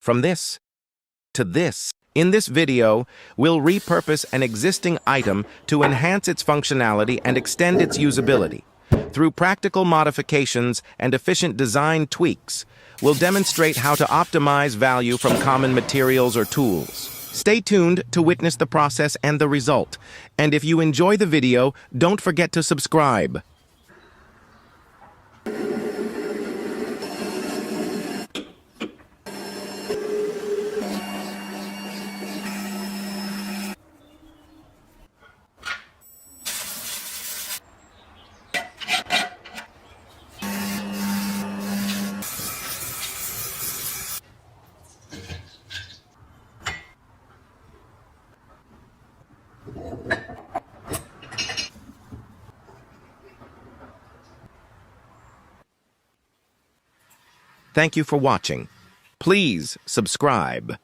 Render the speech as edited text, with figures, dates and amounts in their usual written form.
From this to this. In this video, we'll repurpose an existing item to enhance its functionality and extend its usability. Through practical modifications and efficient design tweaks, we'll demonstrate how to optimize value from common materials or tools. Stay tuned to witness the process and the result. And if you enjoy the video, don't forget to subscribe. Thank you for watching. Please subscribe.